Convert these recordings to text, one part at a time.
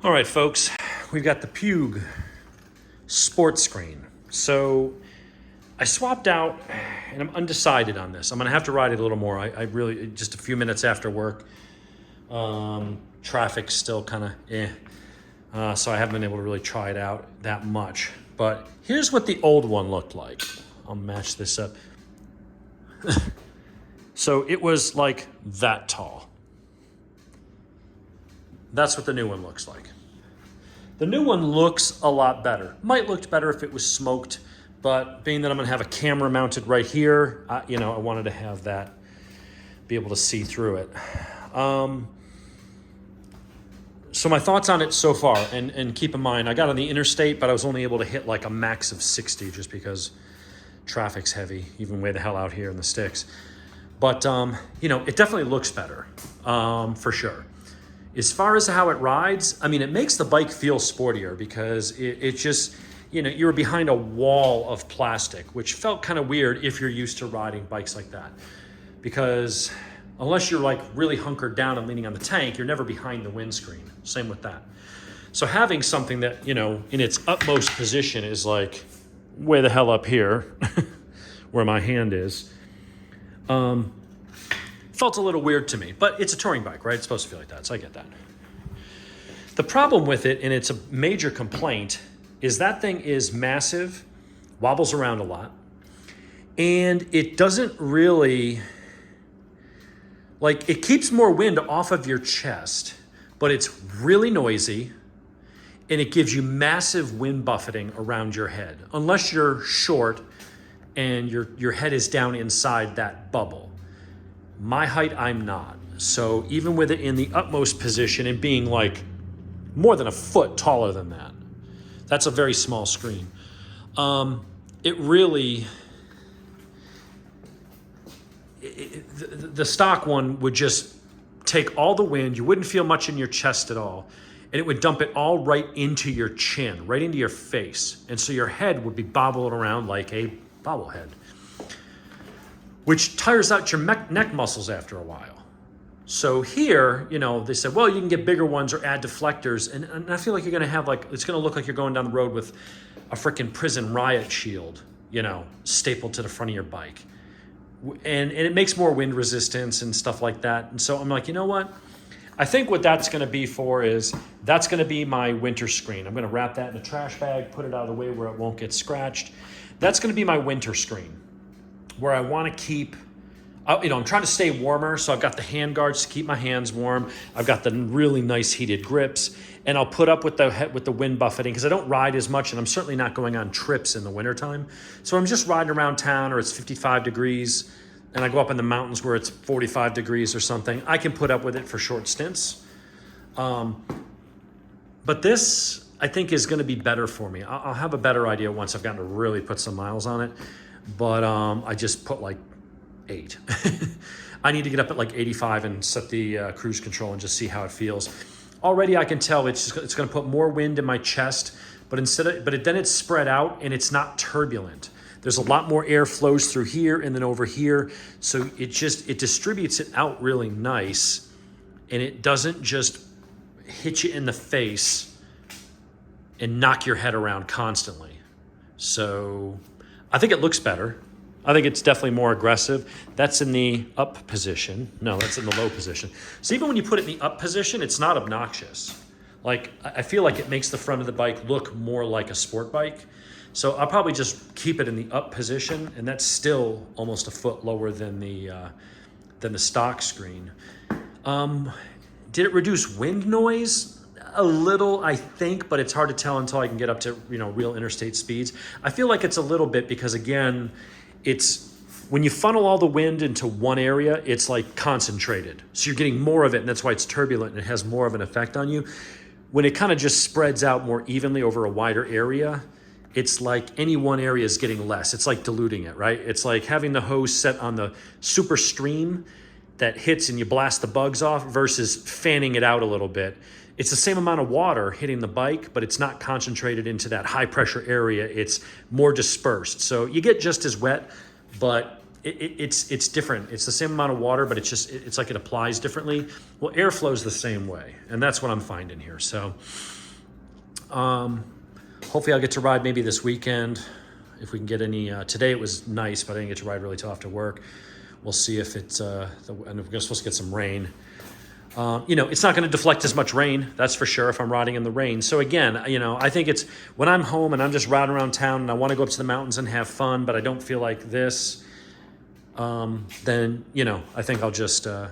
All right, folks, we've got the Puig sports screen. So I swapped out, and I'm undecided on this. I'm going to have to ride it a little more. I really, just a few minutes after work. Traffic's still kind of so I haven't been able to really try it out that much. But here's what the old one looked like. I'll match this up. So it was like that tall. That's what the new one looks like. The new one looks a lot better. Might look better if it was smoked, but being that I'm gonna have a camera mounted right here, I wanted to have that, be able to see through it. So my thoughts on it so far, and keep in mind, I got on the interstate, but I was only able to hit like a max of 60 just because traffic's heavy, even way the hell out here in the sticks. But, it definitely looks better, for sure. As far as how it rides, I mean, it makes the bike feel sportier because it just, you were behind a wall of plastic, which felt kind of weird if you're used to riding bikes like that. Because unless you're like really hunkered down and leaning on the tank, you're never behind the windscreen. Same with that. So having something that, in its utmost position is like way the hell up here, where my hand is, felt a little weird to me, but it's a touring bike, right? It's supposed to feel like that, so I get that. The problem with it, and it's a major complaint, is that thing is massive, wobbles around a lot, and it doesn't really, it keeps more wind off of your chest, but it's really noisy, and it gives you massive wind buffeting around your head, unless you're short and your head is down inside that bubble. My height, I'm not. So even with it in the utmost position and being like more than a foot taller than that, that's a very small screen. It really, the stock one would just take all the wind. You wouldn't feel much in your chest at all. And it would dump it all right into your chin, right into your face. And so your head would be bobbling around like a bobblehead, which tires out your neck muscles after a while. So here, they said, well, you can get bigger ones or add deflectors. And I feel like you're going to have it's going to look like you're going down the road with a freaking prison riot shield, stapled to the front of your bike. And it makes more wind resistance and stuff like that. And so I'm like, you know what? I think what that's going to be for is that's going to be my winter screen. I'm going to wrap that in a trash bag, put it out of the way where it won't get scratched. That's going to be my winter screen, where I want to keep, I'm trying to stay warmer. So I've got the hand guards to keep my hands warm. I've got the really nice heated grips, and I'll put up with the wind buffeting because I don't ride as much, and I'm certainly not going on trips in the wintertime. So I'm just riding around town, or it's 55 degrees, and I go up in the mountains where it's 45 degrees or something. I can put up with it for short stints. But this, I think, is going to be better for me. I'll have a better idea once I've gotten to really put some miles on it. But I just put like 8. I need to get up at like 85 and set the cruise control and just see how it feels. Already I can tell it's going to put more wind in my chest, but then it's spread out and it's not turbulent. There's a lot more air flows through here and then over here. So it distributes it out really nice, and it doesn't just hit you in the face and knock your head around constantly. So I think it looks better. I think it's definitely more aggressive. That's in the up position. No, that's in the low position. So even when you put it in the up position, it's not obnoxious. I feel like it makes the front of the bike look more like a sport bike. So I'll probably just keep it in the up position, and that's still almost a foot lower than the stock screen. Did it reduce wind noise? A little, I think, but it's hard to tell until I can get up to real interstate speeds. I feel like it's a little bit because, again, it's when you funnel all the wind into one area, it's like concentrated. So you're getting more of it, and that's why it's turbulent and it has more of an effect on you. When it kind of just spreads out more evenly over a wider area, it's like any one area is getting less. It's like diluting it, right? It's like having the hose set on the super stream that hits and you blast the bugs off versus fanning it out a little bit. It's the same amount of water hitting the bike, but it's not concentrated into that high pressure area. It's more dispersed. So you get just as wet, but it's different. It's the same amount of water, but it's like it applies differently. Well, air flows the same way, and that's what I'm finding here. So hopefully I'll get to ride maybe this weekend if we can get any. Today it was nice, but I didn't get to ride really till after work. We'll see if it's and we're supposed to get some rain. It's not going to deflect as much rain, that's for sure, if I'm riding in the rain. So again, I think it's when I'm home and I'm just riding around town and I want to go up to the mountains and have fun, but I don't feel like this, then, I think I'll just, I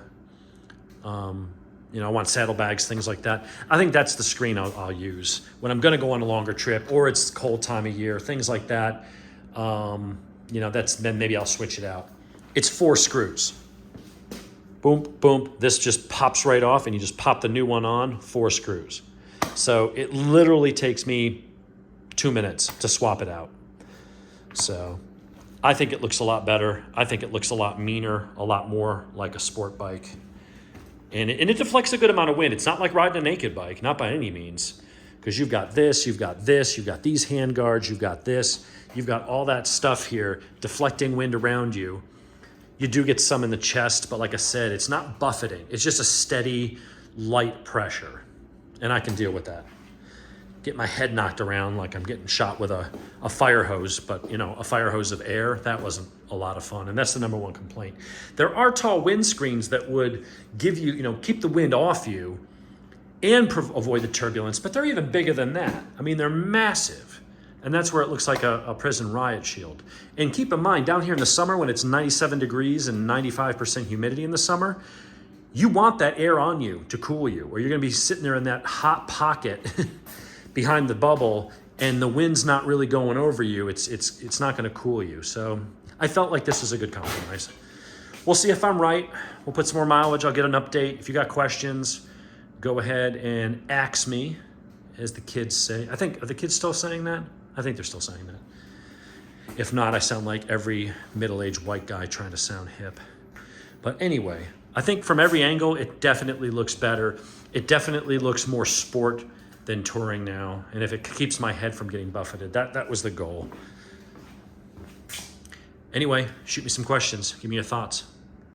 want saddlebags, things like that. I think that's the screen I'll use when I'm going to go on a longer trip, or it's cold time of year, things like that. Then maybe I'll switch it out. It's 4 screws. Boom, boom. This just pops right off, and you just pop the new one on, 4 screws. So it literally takes me 2 minutes to swap it out. So I think it looks a lot better. I think it looks a lot meaner, a lot more like a sport bike. And it deflects a good amount of wind. It's not like riding a naked bike, not by any means. Because you've got this, you've got this, you've got these hand guards, you've got this, you've got all that stuff here deflecting wind around you. You do get some in the chest, but like I said, it's not buffeting. It's just a steady, light pressure. And I can deal with that. Get my head knocked around like I'm getting shot with a fire hose, but a fire hose of air, that wasn't a lot of fun. And that's the number one complaint. There are tall windscreens that would give you, keep the wind off you and avoid the turbulence, but they're even bigger than that. I mean, they're massive. And that's where it looks like a prison riot shield. And keep in mind, down here in the summer when it's 97 degrees and 95% humidity in the summer, you want that air on you to cool you, or you're gonna be sitting there in that hot pocket behind the bubble and the wind's not really going over you. It's not gonna cool you. So I felt like this was a good compromise. We'll see if I'm right. We'll put some more mileage. I'll get an update. If you got questions, go ahead and ask me, as the kids say. Are the kids still saying that? I think they're still saying that. If not, I sound like every middle-aged white guy trying to sound hip. But anyway, I think from every angle, it definitely looks better. It definitely looks more sport than touring now. And if it keeps my head from getting buffeted, that was the goal. Anyway, shoot me some questions. Give me your thoughts.